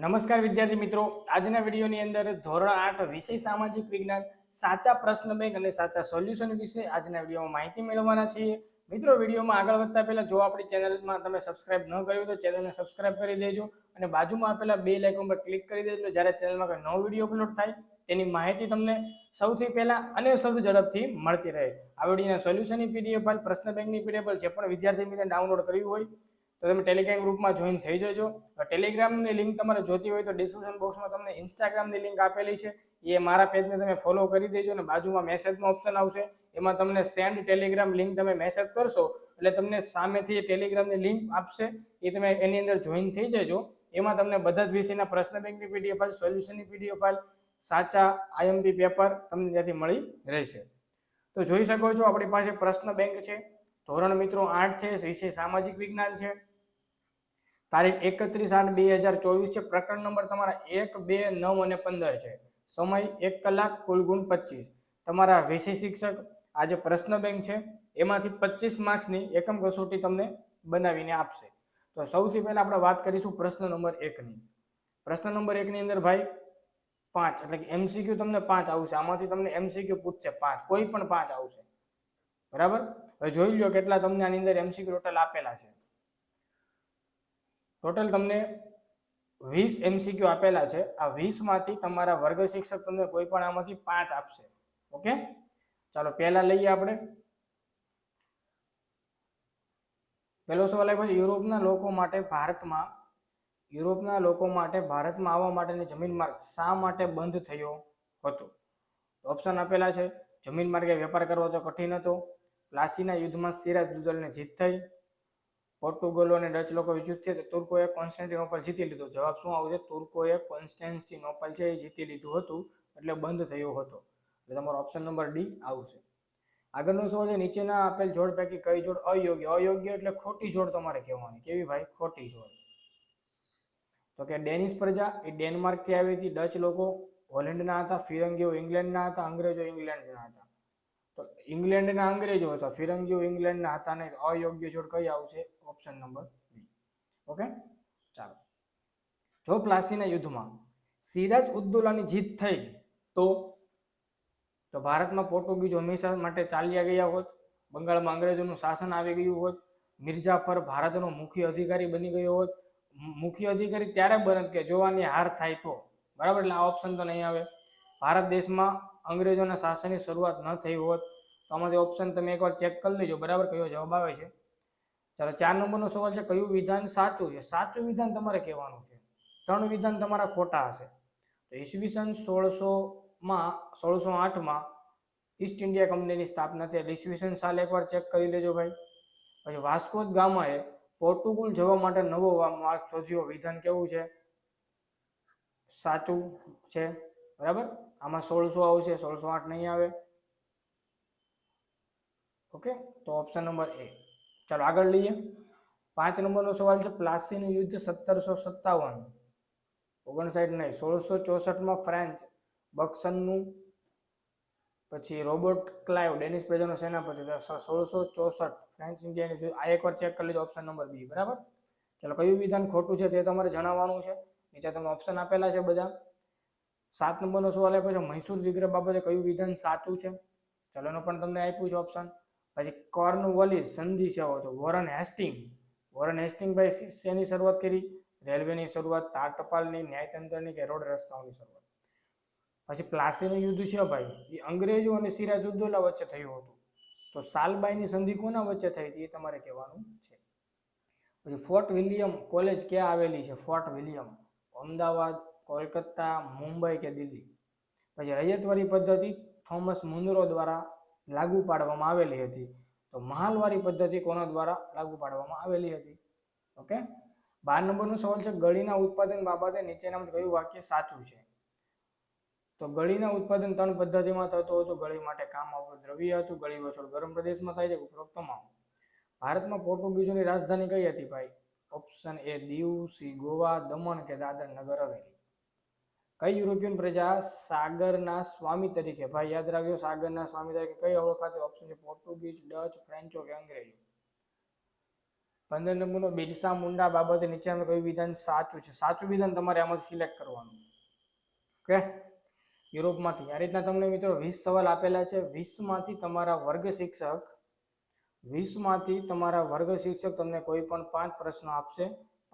નમસ્કાર વિદ્યાર્થી મિત્રો, આજના વિડીયોની અંદર ધોરણ 8 વિષય સામાજિક વિજ્ઞાન સાચા પ્રશ્ન બેંક અને સાચા સોલ્યુશન વિશે આજના વિડીયોમાં માહિતી મેળવવાના છીએ. મિત્રો, વિડીયોમાં આગળ વધતા પહેલા જો આપણી ચેનલમાં તમે સબસ્ક્રાઇબ ન કર્યું તો ચેનલને સબસ્ક્રાઇબ કરી દેજો અને બાજુમાં આપેલા બેલ આઇકોન પર ક્લિક કરી દેજો. જ્યારે ચેનલમાં કોઈ નવો વિડીયો અપલોડ થાય તેની માહિતી તમને સૌથી પહેલા અને સૌથી ઝડપથી મળતી રહે. આ વિડીયોના સોલ્યુશનની પીડીએફ ફાઇલ, પ્રશ્ન બેંકની પીડીએફ ફાઇલ જે પણ વિદ્યાર્થી મિત્રો ડાઉનલોડ કર્યું હોય તો તમે ટેલિગ્રામ ગ્રુપમાં જોઈન થઈ જજો. ટેલિગ્રામની લિંક તમારે જોતી હોય તો ડિસ્ક્રિપ્શન બોક્સમાં તમને ઇન્સ્ટાગ્રામની લિંક આપેલી છે, એ મારા પેજને તમે ફોલો કરી દેજો અને બાજુમાં મેસેજનો ઓપ્શન આવશે, એમાં તમને સેન્ડ ટેલિગ્રામ લિંક તમે મેસેજ કરશો એટલે તમને સામેથી ટેલિગ્રામની લિંક આપશે, એ તમે એની અંદર જોઈન થઈ જજો. એમાં તમને બધા જ વિષયના પ્રશ્ન બેંકની પીડીએફ ફાઇલ, સોલ્યુશનની પીડીએફ ફાઇલ, સાચા આઈએમપી પેપર તમને ત્યાંથી મળી રહેશે. તો જોઈ શકો છો આપણી પાસે પ્રશ્ન બેંક છે. ધોરણ મિત્રો 8 છે, વિષય સામાજિક વિજ્ઞાન છે. તારીખ 31/8/2024 છે. પ્રકરણ નંબર તમારા 1, 2, 9 અને 15 છે. સમય 1 કલાક, કુલ ગુણ 25. તમારા વિષય શિક્ષક આ જે પ્રશ્ન બેંક છે એમાંથી 25 માર્ક્સની એકમ કસોટી તમને બનાવીને આપશે. તો સૌથી પહેલા આપણે વાત કરીશું પ્રશ્ન નંબર 1 ની. પ્રશ્ન નંબર 1 ની અંદર ભાઈ 5 એટલે કે એમસીક્યુ તમને 5 આવશે. આમાંથી તમને એમસીક્યુ પૂછશે 5, કોઈ પણ 5 આવશે, બરાબર. હવે જોઈ લો કેટલા તમને આની અંદર એમસીક્યુ ટોટલ આપેલા છે. ટોટલ તમને 20 એમસીક્યુ આપેલા છે. આ 20 માંથી તમારા વર્ગ શિક્ષક તમને કોઈ પણ આમાંથી 5 આપશે. ઓકે, ચાલો પહેલા લઈએ આપણે. પહેલો સવાલ આવ્યો છે, યુરોપના લોકો માટે ભારતમાં આવવા માટેની જમીન માર્ગ શા માટે બંધ થયો હતો? ઓપ્શન આપેલા છે. જમીન માર્ગે વેપાર કરવો તો કઠિન હતો, પ્લાસીના યુદ્ધમાં સિરાજ દુદલને જીત થઈ, પોર્ટુગલો અને ડચ લોકો વિચલિત થયા, તુર્કોએ કોન્સ્ટેન્ટિનોપલ જીતી લીધું. જવાબ શું આવશે? તુર્કોએ કોન્સ્ટેન્ટિનોપલ છે એ જીતી લીધું હતું એટલે બંધ થયો હતો. એટલે તમારો ઓપ્શન નંબર ડી આવશે. આગળનો સવાલ છે, નીચેના આપેલ જોડ પૈકી કઈ જોડ અયોગ્ય? અયોગ્ય એટલે ખોટી જોડ તમારે કહેવાની. કેવી ભાઈ? ખોટી જોડ. તો કે ડેનિશ પ્રજા એ ડેનમાર્ક થી આવી હતી, ડચ લોકો હોલેન્ડના હતા, ફિરંગીઓ ઇંગ્લેન્ડના હતા, અંગ્રેજો ઇંગ્લેન્ડના હતા. તો ઇંગ્લેન્ડના અંગ્રેજો હતા, ફિરંગીઓ ઇંગ્લેન્ડના હતા ને અયોગ્ય જોડ કઈ આવશે? ઓપ્શન નંબર બી. ઓકે, ચાલો. જો પ્લાસીના યુદ્ધમાં સિરાજ ઉદ્દૌલાની જીત થઈ તો ભારતમાં પોર્ટુગીઝો હંમેશા માટે ચાલ્યા ગયા હોત, બંગાળમાં અંગ્રેજોનું શાસન આવી ગયું હોત, મિર્જાફર ભારતનો મુખ્ય અધિકારી બની ગયો હોત. મુખ્ય અધિકારી ત્યારે બને કે જોવાની હાર થાય તો, બરાબર. એટલે આ ઓપ્શન તો નહીં આવે. ભારત દેશમાં અંગ્રેજોના શાસનની શરૂઆત ન થઈ હોત. તો આમાંથી ઓપ્શન તમે એકવાર ચેક કરી લેજો, બરાબર, કયો જવાબ આવે છે. ચાલો, 4 નંબરનો સવાલ છે, કયું વિધાન સાચું છે? સાચું વિધાન તમારે કહેવાનું છે. 3 વિધાન તમારા ખોટા હશે. તો ઈસવીસન 1608માં ઈસ્ટ ઇન્ડિયા કંપનીની સ્થાપના થઈ. ઈસવીસન સાલ એકવાર ચેક કરી લેજો ભાઈ. પછી વાસ્કો દ ગામાએ પોર્ટુગલ જવા માટે નવો માર્ગ શોધ્યો. વિધાન કેવું છે? સાચું છે, બરાબર. આમાં 1600 આવશે, 1608 નહીં આવે. ઓકે, તો ઓપ્શન નંબર એ. ચાલો આગળ લઈએ. 5 નંબરનો સવાલ છે, પ્લાસીનું યુદ્ધ 1757, 59 નહીં, 1664માં ફ્રેન્ચ બક્સનનું, પછી રોબર્ટ ક્લાઇવ ડેનિશ પ્રજાનો સેનાપતિ, 1664 ફ્રેન્ચ ઇન્ડિયાની. આ એકવાર ચેક કરી લેજો, ઓપ્શન નંબર બી, બરાબર. ચાલો, કયું વિધાન ખોટું છે તે તમારે જણાવવાનું છે. નીચે તમને ઓપ્શન આપેલા છે બધા. 7 નંબરનો સવાલ આપ્યો છે, મૈસૂર વિગ્રહ બાબતે કયું વિધાન સાચું છે? ચાલો, એનો પણ તમને આપ્યું છે ઓપ્શન. પછી કોર્નવોલિસ સંધિ છે તો વોરન હેસ્ટિંગ ભાઈ શેની શરૂઆત કરી? રેલવેની શરૂઆત, તાર ટપાલની, ન્યાયતંત્રની કે રોડ રસ્તાઓની શરૂઆત. પછી પ્લાસીનું યુદ્ધ છે ભાઈ, એ અંગ્રેજો અને સિરાજ ઉદ્દૌલા વચ્ચે થયું હતું. તો સાલબાઈની સંધિ કોના વચ્ચે થઈ હતી એ તમારે કહેવાનું છે. પછી ફોર્ટ વિલિયમ કોલેજ ક્યાં આવેલી છે? ફોર્ટ વિલિયમ અમદાવાદ, કોલકાતા, મુંબઈ કે દિલ્હી. પછી રૈયતવારી પદ્ધતિ થોમસ મુનરો દ્વારા લાગુ પાડવામાં આવેલી હતી. તો મહાલવારી પદ્ધતિ કોના દ્વારા લાગુ પાડવામાં આવેલી હતી? ઓકે. 12 નંબરનો સવાલ છે, ગળીના ઉત્પાદન બાબતે નીચેનામાંથી કયું વાક્ય સાચું છે? તો ગળીના ઉત્પાદન 3 પદ્ધતિમાં થતું હતું. ગળી માટે કામ આવતું દ્રવ્ય હતું, ગળી વછોડ ગરમ પ્રદેશમાં થાય છે, ઉપરોક્ત તમામ. ભારતમાં પોર્ટુગીઝોની રાજધાની કઈ હતી ભાઈ? Option A Diu, C Goa, Daman કે દાદર નગર હવેલી. કઈ યુરોપિયન પ્રજા સાગરના સ્વામી તરીકે, ભાઈ યાદ રાખજો, સાગરના સ્વામી તરીકે કઈ ઓળખાતી? ઓપ્શન છે પોર્ટુગીઝ, ડચ, ફ્રેન્ચો કે અંગ્રેજો. 15 નંબરનો બિરસા મુંડા બાબતે નીચેનું કયું વિધાન સાચું છે? સાચું વિધાન તમારે આમાંથી સિલેક્ટ કરવાનું. ઓકે, યુરોપમાંથી આ રીતના તમને મિત્રો 20 સવાલ આપેલા છે. 20માંથી તમારા વર્ગ શિક્ષક તમને કોઈ પણ 5 પ્રશ્નો આપશે.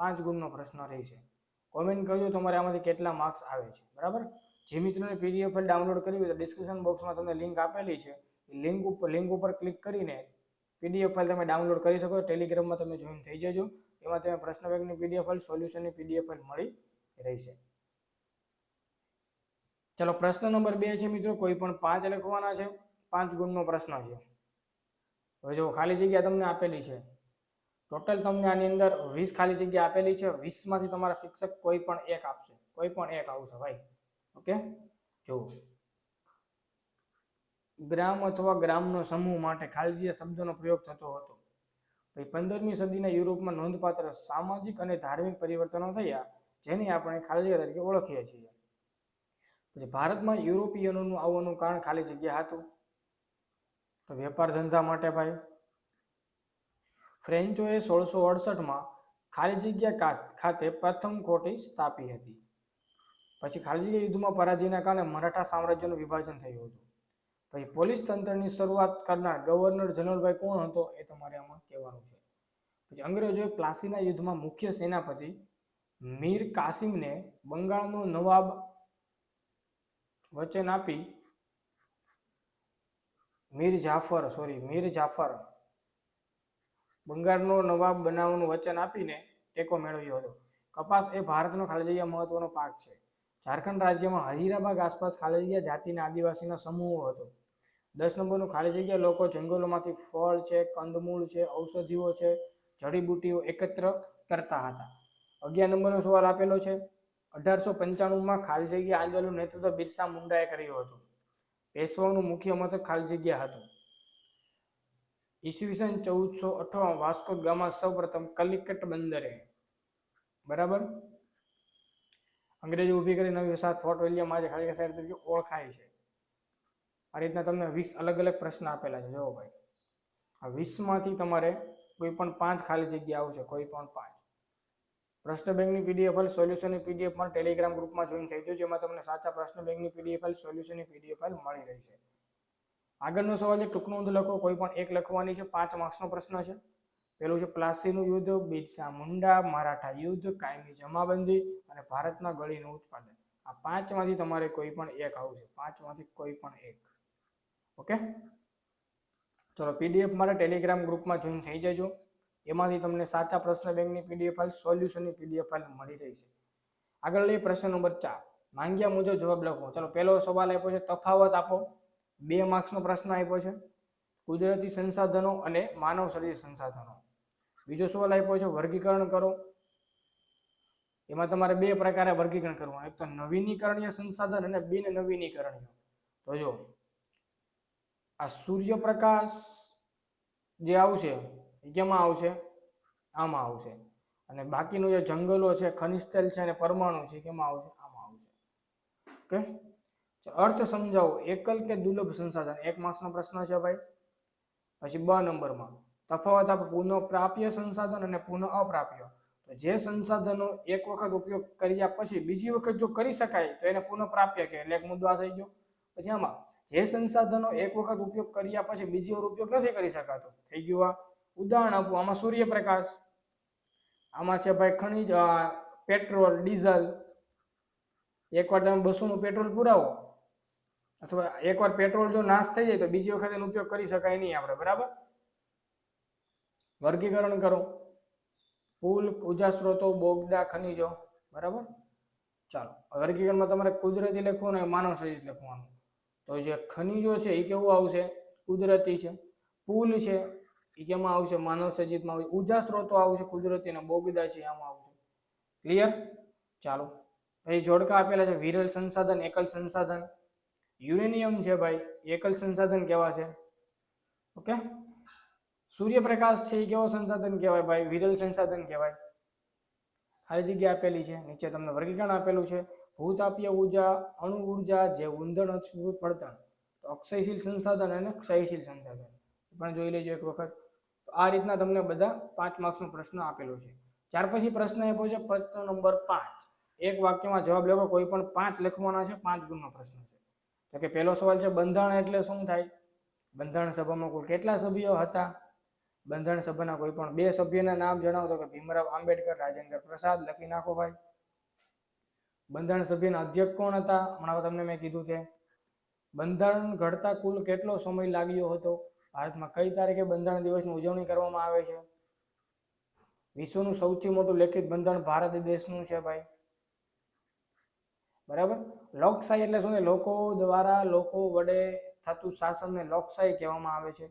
5 ગુણનો પ્રશ્ન રહેશે. કોમેન્ટ કરજો તમારે આમાંથી કેટલા માર્ક્સ આવે છે. બરાબર, જે મિત્રોને પીડીએફ ફાઇલ ડાઉનલોડ કરવી હોય તો ડિસ્ક્રિપ્શન બોક્સમાં તમને લિંક આપેલી છે. લિંક ઉપર ક્લિક કરીને પીડીએફ ફાઇલ તમે ડાઉનલોડ કરી શકો. ટેલિગ્રામમાં તમે જોઈન થઈ જજો. એમાં તમે પ્રશ્ન બેંકની પીડીએફ ફાઇલ, સોલ્યુશનની પીડીએફ ફાઇલ મળી રહેશે. ચલો, પ્રશ્ન નંબર 2 છે મિત્રો, કોઈ પણ 5 લખવાના છે. 5 ગુણનો પ્રશ્ન છે. હવે જો ખાલી જગ્યા તમને આપેલી છે. ટોટલ તમને આની અંદર 20 ખાલી જગ્યા આપેલી છે. 20માંથી તમારા શિક્ષક કોઈ પણ એક આપશે. કોઈ પણ એક આવશે ભાઈ. ઓકે, જો ગ્રામ અથવા ગ્રામનો સમૂહ માટે ખાલી જગ્યા શબ્દનો પ્રયોગ થતો હતો. ભાઈ 15મી સદીના યુરોપમાં નોંધપાત્ર સામાજિક અને ધાર્મિક પરિવર્તનો થયા, જેને આપણે ખાલી જગ્યા તરીકે ઓળખીએ છીએ. પછી ભારતમાં યુરોપિયનોનું આવવાનું કારણ ખાલી જગ્યા હતું. તો વેપાર ધંધા માટે ભાઈ. ફ્રેન્ચોએ 1668માં ખાલી જગ્યા ખાતે પ્રથમ કોઠી સ્થાપી હતી. પછી ખાલી જગ્યા યુદ્ધમાં પરાજયના કારણે મરાઠા સામ્રાજ્યનું વિભાજન થયું હતું. પછી પોલીસ તંત્રની શરૂઆત કરનાર ગવર્નર જનરલ કોણ હતો એ તમારે આમાં કહેવાનું છે. પછી અંગ્રેજોએ પ્લાસીના યુદ્ધમાં મુખ્ય સેનાપતિ મીર કાસિમને બંગાળનો નવાબ વચન આપી મીર જાફર બંગાળનો નવાબ બનાવવાનું વચન આપીને ટેકો મેળવ્યો હતો. કપાસ એ ભારતનો ખાલી જગ્યા મહત્વનો પાક છે. ઝારખંડ રાજ્યમાં હજીરાબાગ આસપાસ ખાલી જગ્યા જાતિના આદિવાસીના સમૂહો હતો. 10 નંબરનું ખાલી જગ્યા લોકો જંગલોમાંથી ફળ છે, કંદમૂળ છે, ઔષધિઓ છે, જડીબુટ્ટીઓ એકત્ર કરતા હતા. 11 નંબરનો સવાલ આપેલો છે. 1895માં ખાલી જગ્યા આંદોલનનું નેતૃત્વ બિરસા મુંડાએ કર્યું હતું. પેશવાનું મુખ્ય મથક ખાલી જગ્યા હતું. ઈસવીસન 1458 વાસ્કો ગામા સૌપ્રથમ કલિકટ બંદરે, બરાબર, અંગ્રેજો ઊભી કરી નવી વસાહત ફોર્ટ વિલિયમ આજે ખાલી જગ્યા શહેર તરીકે ઓળખાય છે. આ રીતના તમને 20 અલગ અલગ પ્રશ્ન આપેલા છે. જો ભાઈ, આ 20માંથી તમારે કોઈ પણ 5 ખાલી જગ્યા આવશે. કોઈ પણ 5. પ્રશ્ન બેંકની પીડીએફ ફાઇલ, સોલ્યુશનની પીડીએફ માં ટેલિગ્રામ ગ્રુપમાં જોઈન થઈ જજો. જેમાં તમને સાચા પ્રશ્ન બેંકની પીડીએફ ફાઇલ, સોલ્યુશનની પીડીએફ ફાઇલ મળી રહી છે. આગળનો સવાલ છે, ટૂંક નોંધ લખો. કોઈ પણ એક લખવાની છે. 5 માર્ક્સનો પ્રશ્ન છે. પેલું છે પ્લાસીનું યુદ્ધ, બિરસા મુંડા, મરાઠા યુદ્ધ, કાયમી જમાબંધી અને ભારતના ગળીનું ઉત્પાદન. આ 5માંથી તમારે કોઈ પણ એક આવશે. 5માંથી કોઈ પણ એક. ઓકે, ચલો, પીડીએફ માટે ટેલિગ્રામ ગ્રુપમાં જોઈન થઈ જજો. એમાંથી તમને સાચા પ્રશ્ન બેંકની પીડીએફ ફાઇલ, સોલ્યુશનની પીડીએફ ફાઇલ મળી રહી છે. આગળ લઈએ પ્રશ્ન નંબર 4. માંગ્યા મુજબ જવાબ લખો. ચલો, પહેલો સવાલ આપ્યો છે તફાવત આપો. 2 માર્ક્સનો પ્રશ્ન આપ્યો છે. કુદરતી સંસાધનો અને માનવ સર્જિત સંસાધનો. બીજો સવાલ આપ્યો છે વર્ગીકરણ કરો. એમાં તમારે 2 પ્રકારે વર્ગીકરણ કરવાનું. એક તો નવીનીકરણીય સંસાધન અને બિન નવીનીકરણીય. તો જો આ સૂર્યપ્રકાશ જે આવશે એ કેમાં આવશે? આમાં આવશે. અને બાકીનું જે જંગલો છે, ખનિજ તેલ છે અને પરમાણુ છે કેમાં આવશે? આમાં આવશે. ઓકે, અર્થ સમજાવો. એકલ કે દુર્લભ સંસાધન. 1 માર્ક્સનો પ્રશ્ન છે ભાઈ. પછી 2 નંબરમાં તફાવત આપો પુનઃપ્રાપ્ય સંસાધન અને પુનઃ અપ્રાપ્ય. તો જે સંસાધનો એક વખત ઉપયોગ કર્યા પછી બીજી વખત જો કરી શકાય તો એને પુનઃપ્રાપ્ય કહે. એટલે એક મુદ્દો આ થઈ ગયો. પછી આમાં જે સંસાધનો એક વખત ઉપયોગ કર્યા પછી બીજી વાર ઉપયોગ નથી કરી શકાતો, થઈ ગયું. આ ઉદાહરણ આપું. આમાં સૂર્યપ્રકાશ, આમાં છે ભાઈ ખનિજ, પેટ્રોલ, ડીઝલ. એકવાર તમે 200 નું પેટ્રોલ પુરાવો અથવા એકવાર પેટ્રોલ જો નાશ થઈ જાય તો બીજી વખત એનો ઉપયોગ કરી શકાય નહીં આપણે, બરાબર. વર્ગીકરણ કરો. પુલ, ઉર્જા સ્ત્રોતો, બોગદા, ખનિજો, બરાબર. ચાલો, વર્ગીકરણમાં તમારે કુદરતી લખવાનું અને માનવ સર્જિત લખવાનું. તો જે ખનિજો છે એ કેવું આવશે? કુદરતી છે. પુલ છે એ કેમાં આવશે? માનવ સર્જિતમાં આવશે. ઉર્જા સ્ત્રોતો આવશે કુદરતી અને બોગદા છે આમાં આવશે. ક્લિયર? ચાલો, ભાઈ જોડકા આપેલા છે. વિરલ સંસાધન, એકલ સંસાધન. યુરેનિયમ છે ભાઈ, એકલ સંસાધન કહેવાશે. ઓકે, સૂર્યપ્રકાશ છે એ કેવો સંસાધન કહેવાય ભાઈ? વિરલ સંસાધન કહેવાય. ખાલી જગ્યા આપેલી છે. નીચે તમને વર્ગીકરણ આપેલું છે. ભૂતાપીય ઉર્જા, અણુ ઉર્જા, જે ઊંધણ અશ્મિભૂત બળતણ. તો અક્ષયશીલ સંસાધન અને ક્ષયશીલ સંસાધન પણ જોઈ લેજો એક વખત. આ રીતના તમને બધા 5 માર્ક્સનો પ્રશ્ન આપેલો છે. ત્યાર પછી પ્રશ્ન આપ્યો છે પ્રશ્ન નંબર 5. એક વાક્યમાં જવાબ લખો. કોઈ પણ 5 લખવાના છે. 5 ગુણનો પ્રશ્ન છે. તો કે પહેલો સવાલ છે બંધારણ એટલે શું થાય? બંધારણ સભામાં કુલ કેટલા સભ્યો હતા? બંધારણ સભાના કોઈ પણ 2 સભ્યોના નામ જણાવો. તો કે ભીમરાવ આંબેડકર, રાજેન્દ્ર પ્રસાદ. લખી નાખો ભાઈ. બંધારણ સભ્યના અધ્યક્ષ કોણ હતા? હમણાં તમને મેં કીધું કે બંધારણ ઘડતા કુલ કેટલો સમય લાગ્યો હતો? ભારતમાં કઈ તારીખે બંધારણ દિવસની ઉજવણી કરવામાં આવે છે? વિશ્વનું સૌથી મોટું લેખિત બંધારણ ભારત દેશનું છે ભાઈ. બરાબર. લોકશાહી એટલે શું? લોકો દ્વારા લોકો વડે થતું શાસનને લોકશાહી કહેવામાં આવે છે.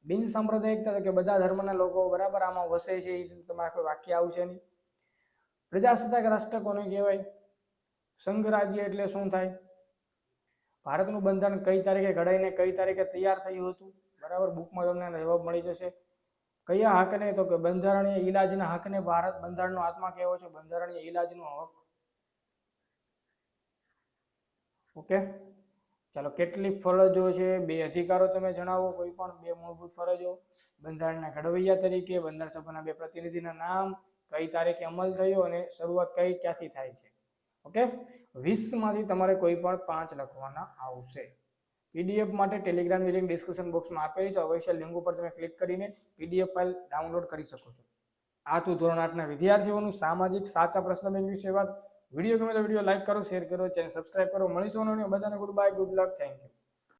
બિન સાંપ્રદાયિકતા કે બધા ધર્મના લોકો બરાબર આમાં વસે છે, એ તમારે કોઈ વાક્ય આવશે નહીં. પ્રજાસત્તાક રાષ્ટ્ર કોને કહેવાય? સંઘ રાજ્ય એટલે શું થાય? ભારતનું બંધારણ કઈ તારીખે ઘડાઈને કઈ તારીખે તૈયાર થયું હતું? બરાબર, બુકમાં તમને જવાબ મળી જશે. કયા હકને? તો કે બંધારણીય ઇલાજના હકને ભારત બંધારણનો આત્મા કહેવો છે. બંધારણીય ઇલાજનો હક. ઓકે, ચાલો. કેટલીક ફરજો છે? 2 અધિકારો તમે જણાવો. કોઈ પણ 2 મૂળભૂત ફરજો. બંધારણના ઘડવૈયા તરીકે, બંધારણ સભાના 2 પ્રતિનિધિના નામ, કઈ તારીખે અમલ થયો અને શરૂઆત ક્યાંથી થાય છે. ઓકે, 20 માંથી તમારે કોઈ પણ 5 લખવાના આવશે. પીડીએફ માટે ટેલિગ્રામની લિંક ડિસ્ક્રિપ્શન બોક્સમાં આપેલી છે. અવશ્ય લિંક ઉપર તમે ક્લિક કરીને પીડીએફ ફાઇલ ડાઉનલોડ કરી શકો છો. આ તો ધોરણ 8ના વિદ્યાર્થીઓનું સામાજિક સાચા પ્રશ્ન બેંક વિશે વાત. વિડીયો ગમે તો વિડીયો લાઈક કરો, શેર કરો, ચેનલ સબસ્ક્રાઇબ કરો. મળીશું બધાને. Good bye, good luck, thank you.